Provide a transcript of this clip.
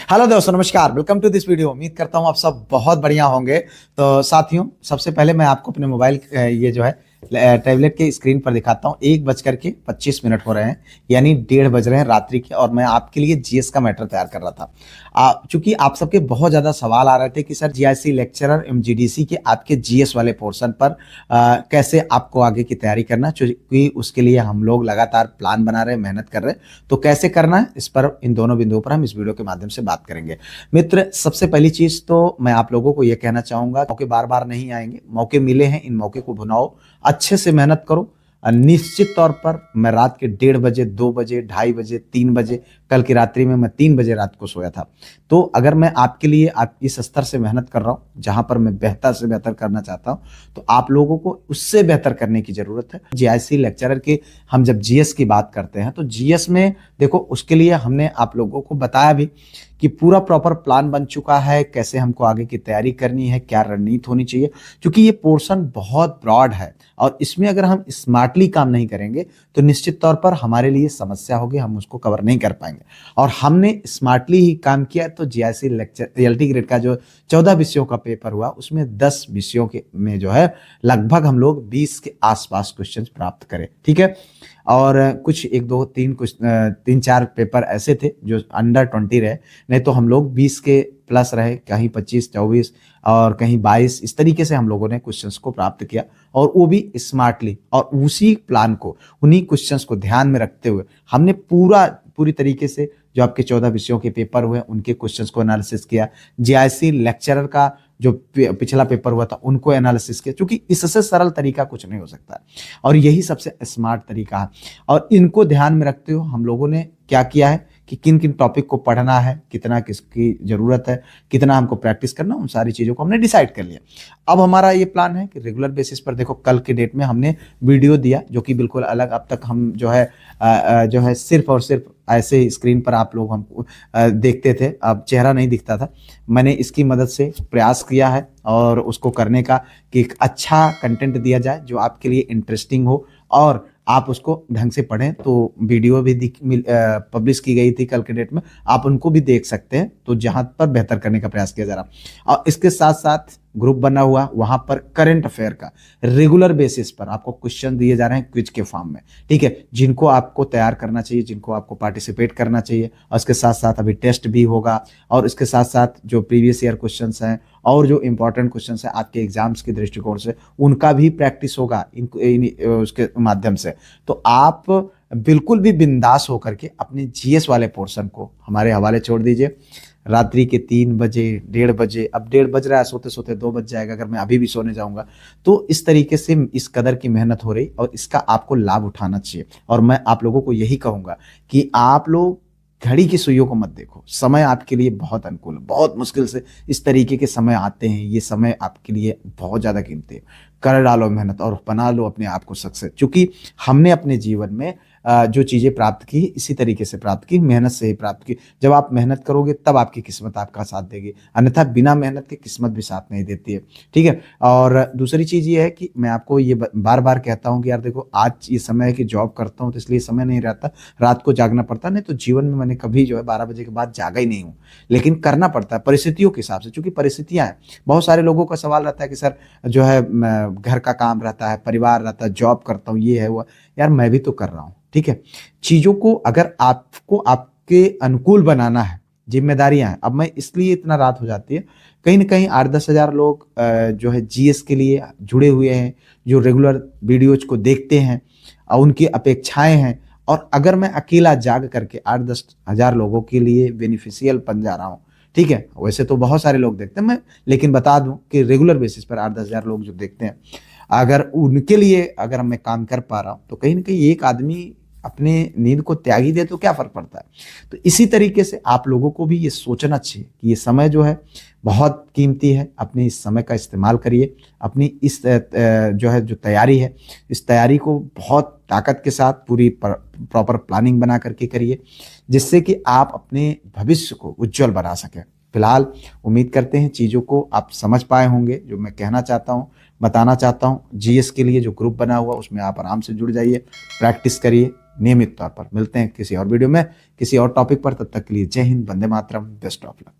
Hello दोस्तों, नमस्कार। Welcome to this video. उम्मीद करता हूँ आप सब बहुत बढ़िया होंगे। तो साथियों, सबसे पहले मैं आपको अपने मोबाइल ये जो है टैबलेट के स्क्रीन पर दिखाता हूँ। 1:25 हो रहे हैं, यानी 1:30 बज रहे हैं रात्रि के, और मैं आपके लिए जीएस का मैटर तैयार कर रहा था। चूंकि आप सबके बहुत ज्यादा सवाल आ रहे थे कि सर जीआईसी लेक्चरर एमजीडीसी के आपके जीएस वाले पोर्शन पर कैसे आपको आगे की तैयारी करना, क्योंकि उसके लिए हम लोग लगातार प्लान बना रहे हैं, मेहनत कर रहे हैं। तो कैसे करना है, इस पर इन दोनों बिंदुओं पर हम इस वीडियो के माध्यम से बात करेंगे। मित्र, सबसे पहली चीज तो मैं आप लोगों को यह कहना चाहूंगा, मौके बार बार नहीं आएंगे, मौके मिले हैं, इन मौके को भुनाओ, अच्छे से मेहनत करो। निश्चित तौर पर मैं रात के 1:30 बजे, 2 बजे, 2:30 बजे, 3 बजे, कल की रात्रि में मैं 3 बजे रात को सोया था। तो अगर मैं आपके लिए आप इस स्तर से मेहनत कर रहा हूं जहां पर मैं बेहतर से बेहतर करना चाहता हूं, तो आप लोगों को उससे बेहतर करने की जरूरत है। जीआईसी लेक्चरर के हम जब जीएस की बात करते हैं तो जीएस में देखो, उसके लिए हमने आप लोगों को बताया भी कि पूरा प्रॉपर प्लान बन चुका है, कैसे हमको आगे की तैयारी करनी है, क्या रणनीति होनी चाहिए। क्योंकि ये पोर्शन बहुत ब्रॉड है और इसमें अगर हम स्मार्टली काम नहीं करेंगे तो निश्चित तौर पर हमारे लिए समस्या होगी, हम उसको कवर नहीं कर पाएंगे। और हमने स्मार्टली ही काम किया तो जीआईसी लेक्चर रियलिटी ग्रेड का जो 14 विषयों का पेपर हुआ, उसमें 10 विषयों के में जो है लगभग हम लोग 20 के आसपास क्वेश्चन प्राप्त करें। ठीक है, और कुछ 1 2 3 कुछ 3 4 पेपर ऐसे थे जो अंडर 20 रहे, नहीं तो हम लोग 20 के प्लस रहे, कहीं 25 24 और कहीं 22। इस तरीके से हम लोगों ने क्वेश्चंस को प्राप्त किया, और वो भी स्मार्टली। और उसी प्लान को, उन्हीं क्वेश्चंस को ध्यान में रखते हुए हमने पूरी तरीके से जो आपके 14 विषयों के पेपर हुए उनके क्वेश्चंस को एनालिसिस किया। जीआईसी लेक्चरर का जो पिछला पेपर हुआ था उनको एनालिसिस किया, क्योंकि इससे सरल तरीका कुछ नहीं हो सकता और यही सबसे स्मार्ट तरीका है। और इनको ध्यान में रखते हुए हम लोगों ने क्या किया है कि किन किन टॉपिक को पढ़ना है, कितना किसकी जरूरत है, कितना हमको प्रैक्टिस करना, उन सारी चीजों को हमने डिसाइड कर लिया। अब हमारा ये प्लान है कि रेगुलर बेसिस पर, देखो कल के डेट में हमने वीडियो दिया जो कि बिल्कुल अलग। अब तक हम जो है सिर्फ और सिर्फ ऐसे स्क्रीन पर आप लोग हमको देखते थे, अब चेहरा नहीं दिखता था। मैंने इसकी मदद से प्रयास किया है और उसको करने का कि एक अच्छा कंटेंट दिया जाए जो आपके लिए इंटरेस्टिंग हो और आप उसको ढंग से पढ़ें। तो वीडियो भी पब्लिश की गई थी कल के डेट में, आप उनको भी देख सकते हैं। तो जहां पर बेहतर करने का प्रयास किया जा रहा, और इसके साथ साथ ग्रुप बना हुआ, वहां पर करंट अफेयर का रेगुलर बेसिस पर आपको क्वेश्चन दिए जा रहे हैं क्विज के फॉर्म में। ठीक है, जिनको आपको तैयार करना चाहिए, जिनको आपको पार्टिसिपेट करना चाहिए। और इसके साथ साथ अभी टेस्ट भी होगा, और इसके साथ साथ जो प्रीवियस ईयर क्वेश्चंस हैं और जो इंपॉर्टेंट क्वेश्चंस हैं आपके एग्जाम्स के दृष्टिकोण से, उनका भी प्रैक्टिस होगा उसके माध्यम से। तो आप बिल्कुल भी बिंदास होकर के अपने जीएस वाले पोर्शन को हमारे हवाले छोड़ दीजिए। रात्रि के 3 बजे, 1:30 बजे, अब 1:30 बज रहा है, सोते सोते 2 बज जाएगा अगर मैं अभी भी सोने जाऊंगा। तो इस तरीके से इस कदर की मेहनत हो रही और इसका आपको लाभ उठाना चाहिए। और मैं आप लोगों को यही कहूंगा कि आप लोग घड़ी की सुइयों को मत देखो। समय आपके लिए बहुत अनुकूल है, बहुत मुश्किल से इस तरीके के समय आते हैं। ये समय आपके लिए बहुत ज्यादा कीमती है। कर डालो मेहनत और बना लो अपने आप को सक्सेस। क्योंकि हमने अपने जीवन में जो चीजें प्राप्त की इसी तरीके से प्राप्त की, मेहनत से ही प्राप्त की। जब आप मेहनत करोगे तब आपकी किस्मत आपका साथ देगी, अन्यथा बिना मेहनत के किस्मत भी साथ नहीं देती है। ठीक है, और दूसरी चीज ये है कि मैं आपको ये बार बार कहता हूँ कि यार देखो, आज ये समय है कि जॉब करता हूँ तो इसलिए समय नहीं रहता, रात को जागना पड़ता। नहीं तो जीवन में मैंने कभी जो है 12 बजे के बाद जागा ही नहीं हूँ, लेकिन करना पड़ता है परिस्थितियों के हिसाब से, क्योंकि परिस्थितियां हैं। बहुत सारे लोगों का सवाल रहता है कि सर जो है घर का काम रहता है, परिवार रहता है, जॉब करता हूँ, ये है वो। यार मैं भी तो कर रहा हूँ। ठीक है, चीजों को अगर आपको आपके अनुकूल बनाना है, जिम्मेदारियां हैं। अब मैं इसलिए इतना रात हो जाती है, कहीं ना कहीं 8-10 हजार लोग जो है जीएस के लिए जुड़े हुए हैं, जो रेगुलर वीडियोज को देखते हैं और उनकी अपेक्षाएं हैं। और अगर मैं अकेला जाग करके 8-10 हजार लोगों के लिए बेनिफिशियल बन जा रहा हूँ, ठीक है, वैसे तो बहुत सारे लोग देखते हैं मैं, लेकिन बता दूं कि रेगुलर बेसिस पर 8-10 हजार लोग जो देखते हैं, अगर उनके लिए अगर मैं काम कर पा रहा हूं तो कहीं ना कहीं एक आदमी अपने नींद को त्यागी दे तो क्या फर्क पड़ता है। तो इसी तरीके से आप लोगों को भी ये सोचना चाहिए कि ये समय जो है बहुत कीमती है। अपने इस समय का इस्तेमाल करिए, अपनी इस जो तैयारी है, इस तैयारी को बहुत ताकत के साथ पूरी प्रॉपर प्लानिंग बना करके करिए, जिससे कि आप अपने भविष्य को उज्जवल बना सकें। फिलहाल उम्मीद करते हैं चीज़ों को आप समझ पाए होंगे, जो मैं कहना चाहता हूँ, बताना चाहता हूँ। जीएस के लिए जो ग्रुप बना हुआ उसमें आप आराम से जुड़ जाइए, प्रैक्टिस करिए, नियमित तौर पर। मिलते हैं किसी और वीडियो में किसी और टॉपिक पर, तब तक के लिए जय Hind, Vande Mataram, best of luck.